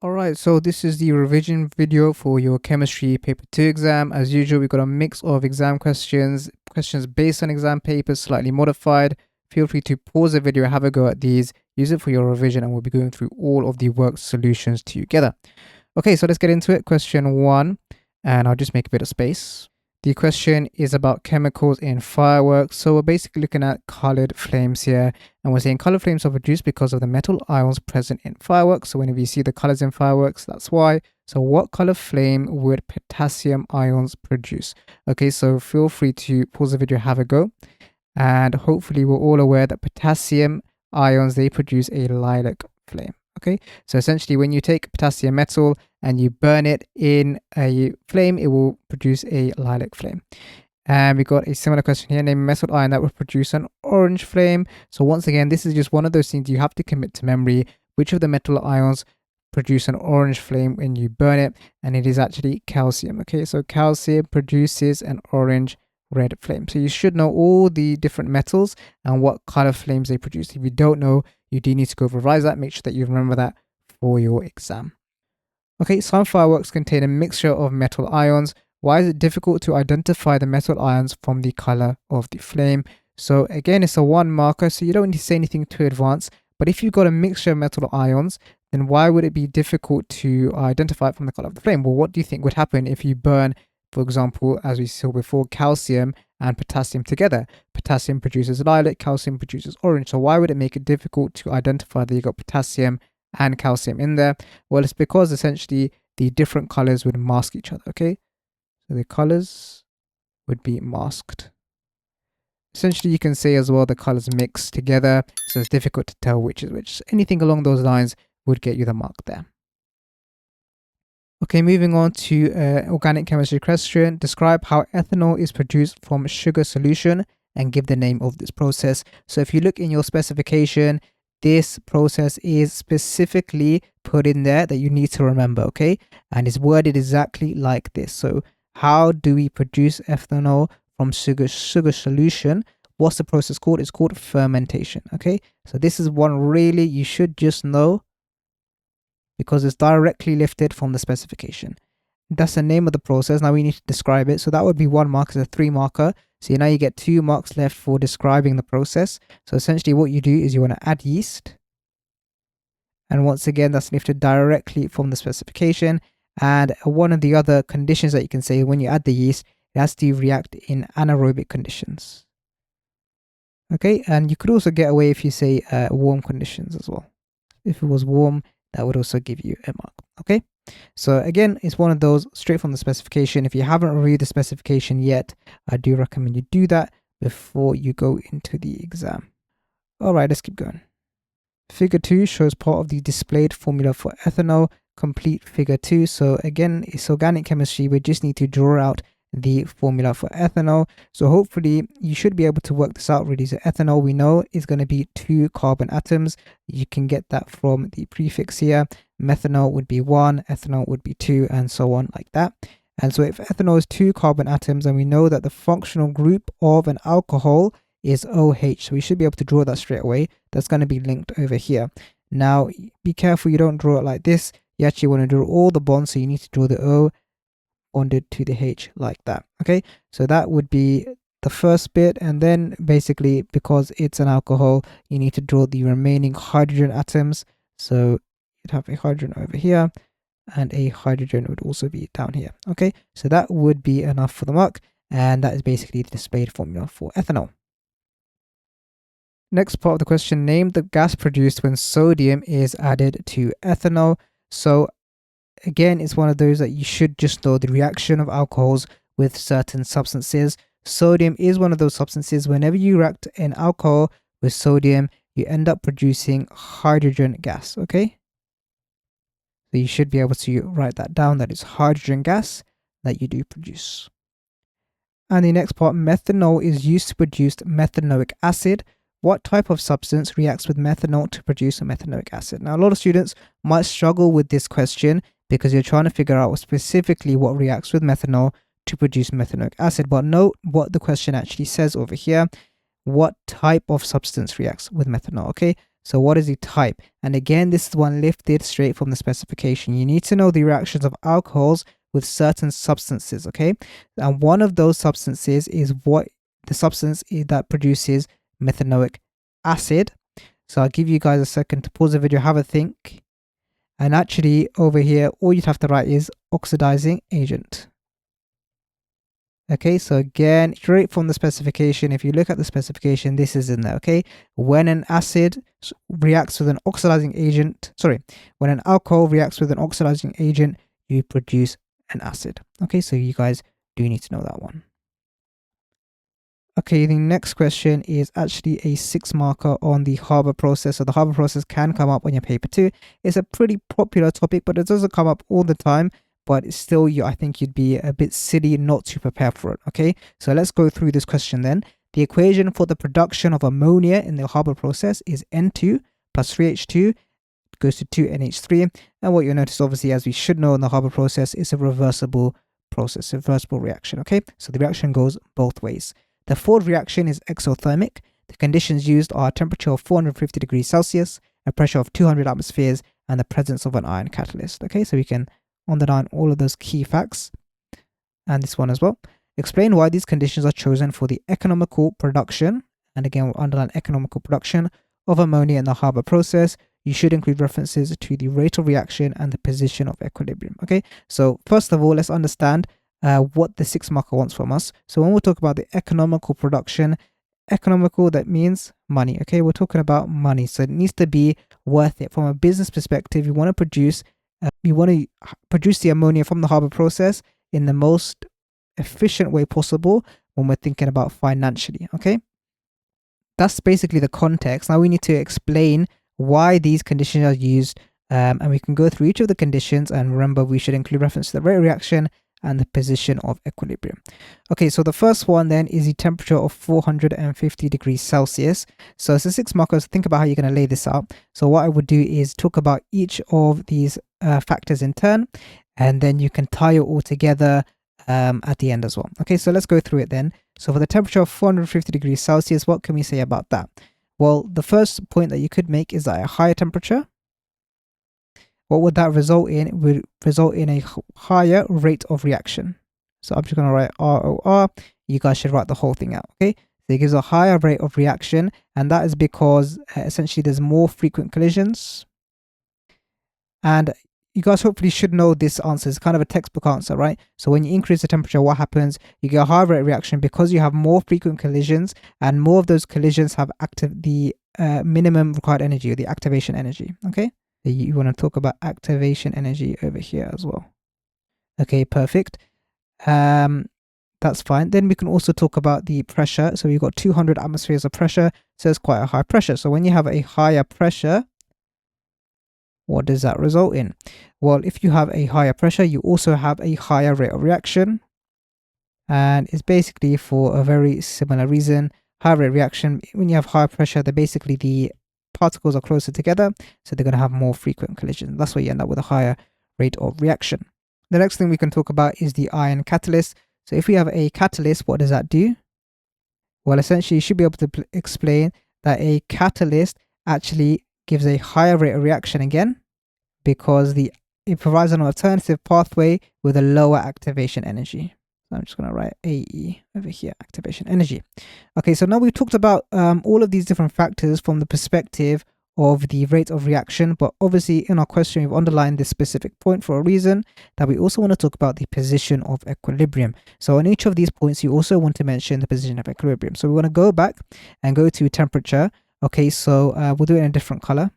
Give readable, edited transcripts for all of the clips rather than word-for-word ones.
Alright, so this is the revision video for your chemistry paper 2 exam. As usual, we've got a mix of exam questions based on exam papers, slightly modified. Feel free to pause the video, have a go at these, use it for your revision, and we'll be going through all of the work solutions together. Okay, so let's get into it. Question 1, and I'll just make a bit of space. The question is about chemicals in fireworks. So we're basically looking at colored flames here. And we're saying colored flames are produced because of the metal ions present in fireworks. So whenever you see the colors in fireworks, that's why. So what color flame would potassium ions produce? Okay, so feel free to pause the video, have a go. And hopefully we're all aware that potassium ions, they produce a lilac flame. Okay, so essentially when you take potassium metal and you burn it in a flame, it will produce a lilac flame. And we got a similar question here, name a metal ion that will produce an orange flame. So once again, this is just one of those things you have to commit to memory. Which of the metal ions produce an orange flame when you burn it? And it is actually calcium. Okay, so calcium produces an orange red flame. So you should know all the different metals and what color flames they produce. If you don't know, you do need to go revise that. Make sure that you remember that for your exam. Okay, some fireworks contain a mixture of metal ions. Why is it difficult to identify the metal ions from the color of the flame? So again, it's a 1 marker, so you don't need to say anything too advanced. But if you've got a mixture of metal ions, then why would it be difficult to identify it from the color of the flame? Well, what do you think would happen if you burn, for example, as we saw before, calcium and potassium together? Potassium produces lilac, calcium produces orange. So why would it make it difficult to identify that you got potassium and calcium in there? Well, it's because essentially the different colors would mask each other. Okay, so the colors would be masked. Essentially, you can say as well the colors mix together, so it's difficult to tell which is which. Anything along those lines would get you the mark there. Okay, moving on to organic chemistry question. Describe how ethanol is produced from sugar solution and give the name of this process. So if you look in your specification, this process is specifically put in there that you need to remember, okay? And it's worded exactly like this. So how do we produce ethanol from sugar solution? What's the process called? It's called fermentation, okay? So this is one really you should just know because it's directly lifted from the specification. That's the name of the process. Now we need to describe it. So that would be 1 mark, it's a 3 marker. So now you get 2 marks left for describing the process. So essentially what you do is you want to add yeast. And once again, that's lifted directly from the specification. And one of the other conditions that you can say when you add the yeast, it has to react in anaerobic conditions. Okay, and you could also get away if you say warm conditions as well. If it was warm, that would also give you a mark. Okay, so again, it's one of those straight from the specification. If you haven't read the specification yet, I do recommend you do that before you go into the exam. All right, let's keep going. Figure 2 shows part of the displayed formula for ethanol. Complete figure 2. So again, it's organic chemistry. We just need to draw out the formula for ethanol. So hopefully you should be able to work this out really. So ethanol we know is going to be 2 carbon atoms. You can get that from the prefix here. Methanol would be 1, ethanol would be 2, and so on like that. And so if ethanol is 2 carbon atoms, and we know that the functional group of an alcohol is OH, so we should be able to draw that straight away. That's going to be linked over here. Now be careful you don't draw it like this. You actually want to draw all the bonds, so you need to draw the O bonded to the H like that. Okay, so that would be the first bit, and then basically because it's an alcohol, you need to draw the remaining hydrogen atoms. So you'd have a hydrogen over here, and a hydrogen would also be down here. Okay, so that would be enough for the mark, and that is basically the displayed formula for ethanol. Next part of the question, name the gas produced when sodium is added to ethanol. So again, it's one of those that you should just know the reaction of alcohols with certain substances. Sodium is one of those substances. Whenever you react an alcohol with sodium, you end up producing hydrogen gas, okay? So you should be able to write that down, that is hydrogen gas that you do produce. And the next part, methanol is used to produce methanoic acid. What type of substance reacts with methanol to produce a methanoic acid? Now, a lot of students might struggle with this question because you're trying to figure out specifically what reacts with methanol to produce methanoic acid. But note what the question actually says over here. What type of substance reacts with methanol? Okay, So what is the type? And again, this is one lifted straight from the specification. You need to know the reactions of alcohols with certain substances, okay? And one of those substances is what the substance that produces methanoic acid. So I'll give you guys a second to pause the video, have a think. And actually over here, all you'd have to write is oxidizing agent. Okay, so again, straight from the specification, if you look at the specification, this is in there, okay? When an acid reacts with an oxidizing agent, when an alcohol reacts with an oxidizing agent, you produce an acid. Okay, so you guys do need to know that one. Okay, the next question is actually a 6 marker on the Haber process. So the Haber process can come up on your paper too. It's a pretty popular topic, but it doesn't come up all the time. But still, I think you'd be a bit silly not to prepare for it. Okay, so let's go through this question then. The equation for the production of ammonia in the Haber process is N2 plus 3H2 goes to 2NH3. And what you'll notice, obviously, as we should know in the Haber process, is a reversible process, a reversible reaction. Okay, so the reaction goes both ways. The fourth reaction is exothermic. The conditions used are a temperature of 450 degrees Celsius, a pressure of 200 atmospheres, and the presence of an ion catalyst. Okay, so we can underline all of those key facts, and this one as well. Explain why these conditions are chosen for the economical production, and again we'll underline economical production of ammonia in the Haber process. You should include references to the rate of reaction and the position of equilibrium. Okay, so first of all, let's understand what the 6 marker wants from us. So when we talk about the economical production, economical, that means money. Okay, we're talking about money, so it needs to be worth it from a business perspective. You want to produce the ammonia from the Haber process in the most efficient way possible when we're thinking about financially. Okay, that's basically the context. Now we need to explain why these conditions are used, and we can go through each of the conditions. And remember, we should include reference to the rate of reaction and the position of equilibrium. Okay, so the first one then is the temperature of 450 degrees Celsius. So it's a 6 markers. Think about how you're going to lay this out. So what I would do is talk about each of these factors in turn, and then you can tie it all together at the end as well. Okay, so let's go through it then. So for the temperature of 450 degrees Celsius, what can we say about that? Well, the first point that you could make is that a higher temperature, what would that result in? It would result in a higher rate of reaction. So I'm just going to write ROR. You guys should write the whole thing out, okay? So it gives a higher rate of reaction, and that is because essentially there's more frequent collisions. And you guys hopefully should know this answer. It's kind of a textbook answer, right? So when you increase the temperature, what happens? You get a higher rate of reaction because you have more frequent collisions, and more of those collisions have the minimum required energy, or the activation energy, okay? You want to talk about activation energy over here as well. Okay, perfect. That's fine. Then we can also talk about the pressure. So we've got 200 atmospheres of pressure, so it's quite a high pressure. So when you have a higher pressure, what does that result in? Well, if you have a higher pressure, you also have a higher rate of reaction, and it's basically for a very similar reason. Higher rate of reaction, when you have higher pressure, they're basically the particles are closer together, so they're going to have more frequent collisions. That's why you end up with a higher rate of reaction. The next thing we can talk about is the ion catalyst. So if we have a catalyst, what does that do? Well, essentially, you should be able to explain that a catalyst actually gives a higher rate of reaction again, because it provides an alternative pathway with a lower activation energy. So I'm just going to write AE over here, activation energy. Okay, so now we've talked about all of these different factors from the perspective of the rate of reaction, but obviously in our question we've underlined this specific point for a reason, that we also want to talk about the position of equilibrium. So on each of these points you also want to mention the position of equilibrium. So we want to go back and go to temperature. Okay, so we'll do it in a different color,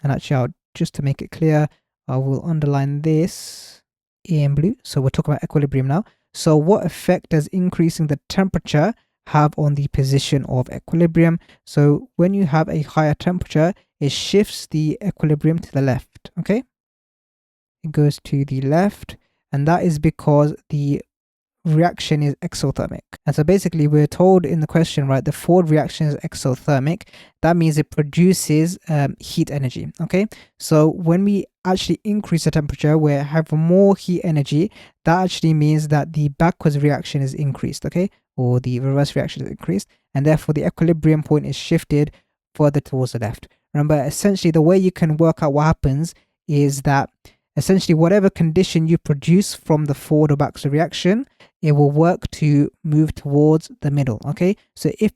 and actually just to make it clear, I will underline this in blue. So we're talking about equilibrium now. So what effect does increasing the temperature have on the position of equilibrium? So when you have a higher temperature, it shifts the equilibrium to the left, okay? It goes to the left, and that is because the reaction is exothermic. And so basically we're told in the question, right, the fourth reaction is exothermic. That means it produces heat energy, okay? So when we actually increase the temperature, we have more heat energy. That actually means that the backwards reaction is increased, okay? Or the reverse reaction is increased, and therefore the equilibrium point is shifted further towards the left. Remember, essentially the way you can work out what happens is that essentially whatever condition you produce from the forward or backwards reaction, it will work to move towards the middle. Okay, so if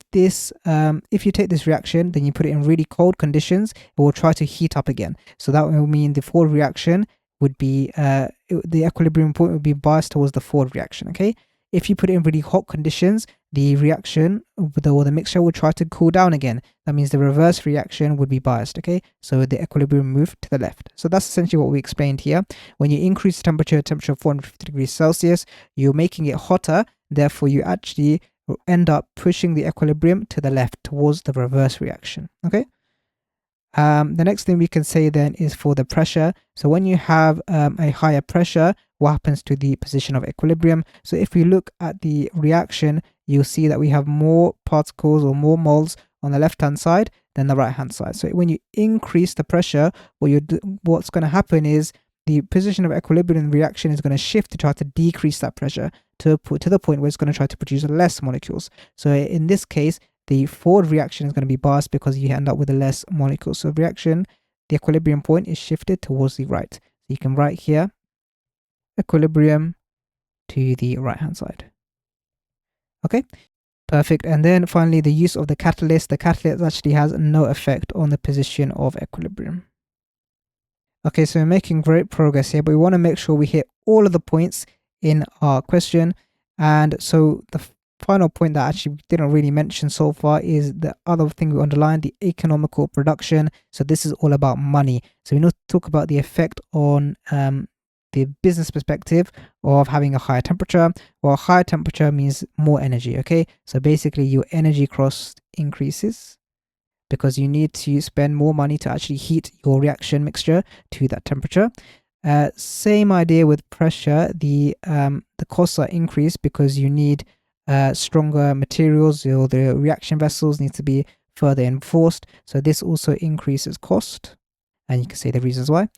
you take this reaction, then you put it in really cold conditions, it will try to heat up again. So that will mean the forward reaction would be the equilibrium point would be biased towards the forward reaction. Okay, if you put it in really hot conditions, the reaction or the mixture will try to cool down again. That means the reverse reaction would be biased. Okay, so the equilibrium moved to the left. So that's essentially what we explained here. When you increase the temperature of 450 degrees Celsius, you're making it hotter. Therefore, you actually end up pushing the equilibrium to the left towards the reverse reaction. Okay. The next thing we can say then is for the pressure. So when you have a higher pressure, what happens to the position of equilibrium? So if we look at the reaction, you'll see that we have more particles or more moles on the left hand side than the right hand side. So when you increase the pressure, what's going to happen is the position of equilibrium reaction is going to shift to try to decrease that pressure to the point where it's going to try to produce less molecules. So in this case, the forward reaction is going to be biased because you end up with less molecules. So reaction, the equilibrium point is shifted towards the right. So you can write here equilibrium to the right hand side. Okay, perfect. And then finally, the use of the catalyst. The catalyst actually has no effect on the position of equilibrium. Okay, so we're making great progress here, but we want to make sure we hit all of the points in our question. And so the final point that actually we didn't really mention so far is the other thing we underlined, the economical production. So this is all about money. So we need to talk about the effect on the business perspective of having a higher temperature. Well, higher temperature means more energy. Okay, so basically your energy cost increases because you need to spend more money to actually heat your reaction mixture to that temperature. Same idea with pressure. The costs are increased because you need stronger materials, or the reaction vessels need to be further enforced. So this also increases cost, and you can say the reasons why.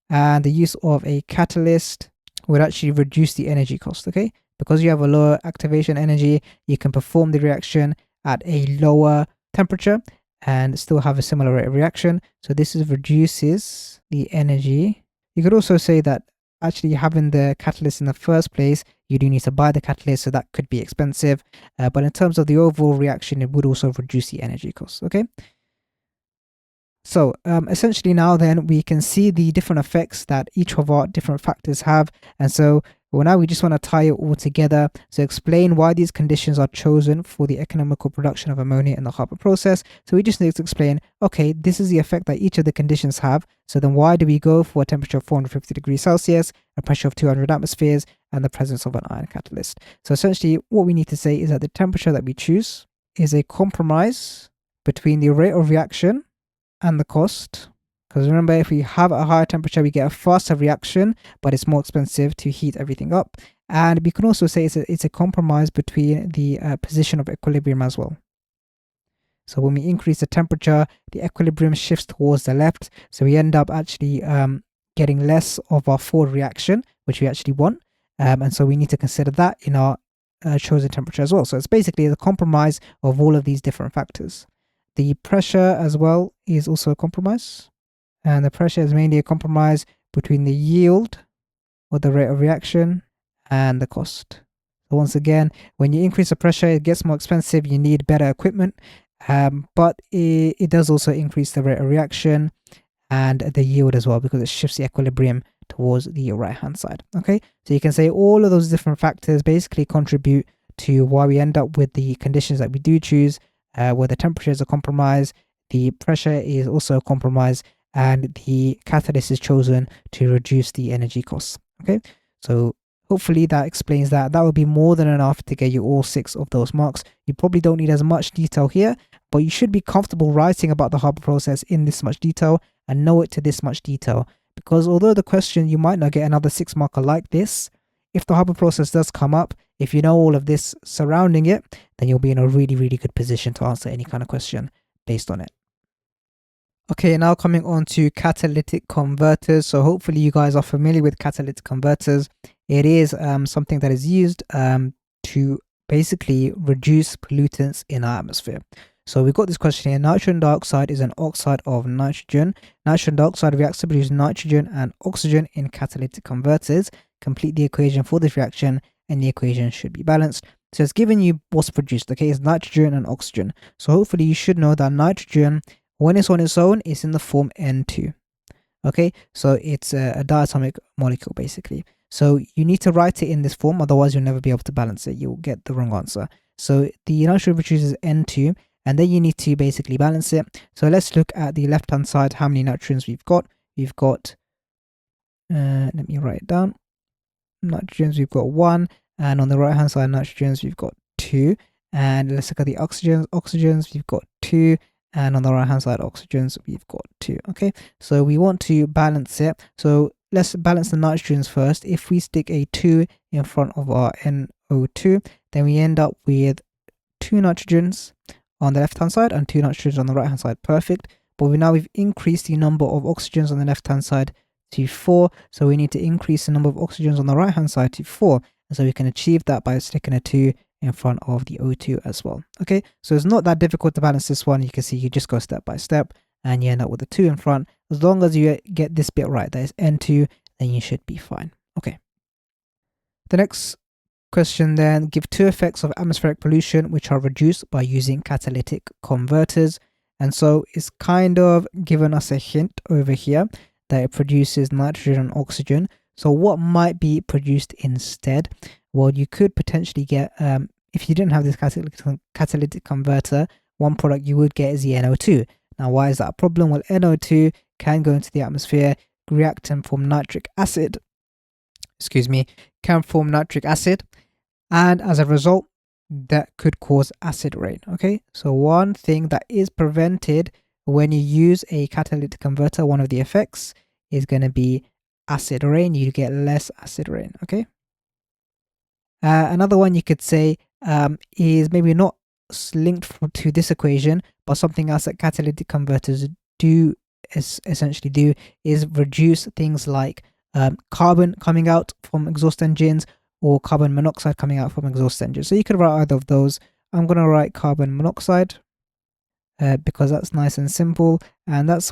And the use of a catalyst would actually reduce the energy cost. Okay, because you have a lower activation energy, you can perform the reaction at a lower temperature and still have a similar rate of reaction. So this reduces the energy. You could also say that actually having the catalyst in the first place, you do need to buy the catalyst, so that could be expensive. But in terms of the overall reaction, it would also reduce the energy costs. Okay. So essentially now then we can see the different effects that each of our different factors have. And so now we just want to tie it all together. So explain why these conditions are chosen for the economical production of ammonia in the Haber process. So we just need to explain, okay, this is the effect that each of the conditions have. So then why do we go for a temperature of 450 degrees Celsius, a pressure of 200 atmospheres, and the presence of an ion catalyst? So essentially what we need to say is that the temperature that we choose is a compromise between the rate of reaction and the cost. Because remember, if we have a higher temperature, we get a faster reaction, but it's more expensive to heat everything up. And we can also say it's a compromise between the position of equilibrium as well. So when we increase the temperature, the equilibrium shifts towards the left. So we end up actually getting less of our forward reaction, which we actually want. And so we need to consider that in our chosen temperature as well. So it's basically the compromise of all of these different factors. The pressure as well is also a compromise. And the pressure is mainly a compromise between the yield, or the rate of reaction, and the cost. So once again, when you increase the pressure, it gets more expensive. You need better equipment. But it does also increase the rate of reaction and the yield as well, because it shifts the equilibrium towards the right hand side. Okay, so you can say all of those different factors basically contribute to why we end up with the conditions that we do choose, where the temperature is a compromise, the pressure is also a compromise, and the catalyst is chosen to reduce the energy costs. Okay, so hopefully that explains that. That will be more than enough to get you all 6 of those marks. You probably don't need as much detail here, but you should be comfortable writing about the Haber process in this much detail and know it to this much detail. Because although the question, you might not get another 6 marker like this, if the Haber process does come up, if you know all of this surrounding it, then you'll be in a really, really good position to answer any kind of question based on it. Okay, now coming on to catalytic converters. So hopefully you guys are familiar with catalytic converters. It is something that is used to basically reduce pollutants in our atmosphere. So we've got this question here. Nitrogen dioxide is an oxide of nitrogen. Nitrogen dioxide reacts to produce nitrogen and oxygen in catalytic converters. Complete the equation for this reaction and the equation should be balanced. So it's given you what's produced, okay? It's nitrogen and oxygen. So hopefully you should know that nitrogen, when it's on its own, is in the form N2. Okay, so it's a diatomic molecule basically. So you need to write it in this form, otherwise you'll never be able to balance it. You'll get the wrong answer. So the nitrogen produces N2, and then you need to basically balance it. So let's look at the left hand side, how many nitrogens we've got. We've got, let me write it down. Nitrogens, we've got 1, and on the right hand side, nitrogens, we've got 2. And let's look at the oxygens, we've got 2. And on the right hand side, oxygens, we've got 2. Okay, so we want to balance it. So let's balance the nitrogens first. If we stick a 2 in front of our NO2, then we end up with 2 nitrogens on the left hand side and 2 nitrogens on the right hand side. Perfect. But we've increased the number of oxygens on the left hand side to 4. So we need to increase the number of oxygens on the right hand side to 4. And so we can achieve that by sticking a 2 in front of the O2 as well. Okay, so it's not that difficult to balance this one. You can see you just go step by step and you end up with a 2 in front. As long as you get this bit right, that is N2, then you should be fine. Okay. The next question then, give 2 effects of atmospheric pollution which are reduced by using catalytic converters. And so it's kind of given us a hint over here that it produces nitrogen and oxygen. So what might be produced instead? Well, you could potentially get, if you didn't have this catalytic converter, one product you would get is the NO2. Now, why is that a problem? Well, NO2 can go into the atmosphere, react and form nitric acid. Can form nitric acid. And as a result, that could cause acid rain. Okay, so one thing that is prevented when you use a catalytic converter, one of the effects is going to be acid rain. You get less acid rain. Okay. Another one you could say is maybe not linked to this equation, but something else that catalytic converters do essentially do is reduce things like carbon coming out from exhaust engines or carbon monoxide coming out from exhaust engines. So you could write either of those. I'm going to write carbon monoxide because that's nice and simple, and that's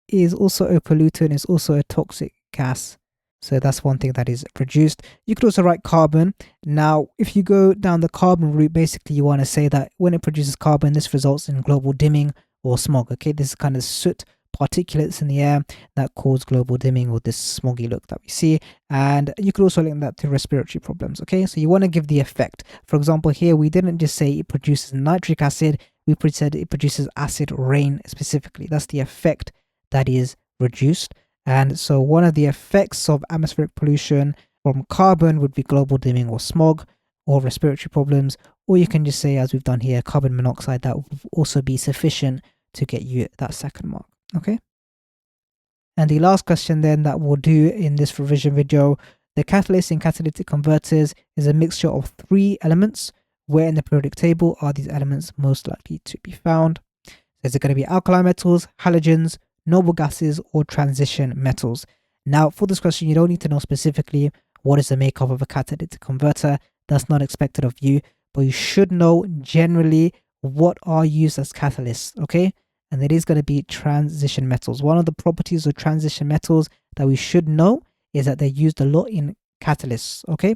is also a pollutant, it's also a toxic gas. So that's one thing that is reduced. You could also write carbon. Now, if you go down the carbon route, basically you want to say that when it produces carbon, this results in global dimming or smog. Okay, this is kind of soot particulates in the air that cause global dimming or this smoggy look that we see. And you could also link that to respiratory problems. Okay, so you want to give the effect. For example, here we didn't just say it produces nitric acid, we said it produces acid rain specifically. That's the effect that is reduced. And so one of the effects of atmospheric pollution from carbon would be global dimming or smog or respiratory problems, or you can just say, as we've done here, carbon monoxide. That would also be sufficient to get you that second mark. Okay. And the last question then that we'll do in this revision video, the catalyst in catalytic converters is a mixture of 3 elements. Where in the periodic table are these elements most likely to be found? Is it going to be alkali metals, halogens, noble gases, or transition metals? Now, for this question, you don't need to know specifically what is the makeup of a catalytic converter. That's not expected of you, but you should know generally what are used as catalysts, okay? And it is going to be transition metals. One of the properties of transition metals that we should know is that they're used a lot in catalysts, okay?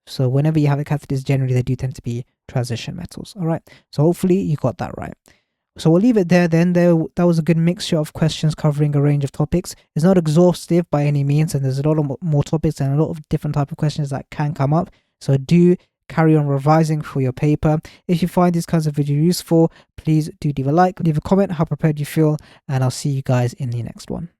So whenever you have a catalyst, generally they do tend to be transition metals, all right? So hopefully you got that right. So we'll leave it there then. That was a good mixture of questions covering a range of topics. It's not exhaustive by any means, and there's a lot of more topics and a lot of different type of questions that can come up. So do carry on revising for your paper. If you find these kinds of videos useful, please do leave a like, leave a comment how prepared you feel, and I'll see you guys in the next one.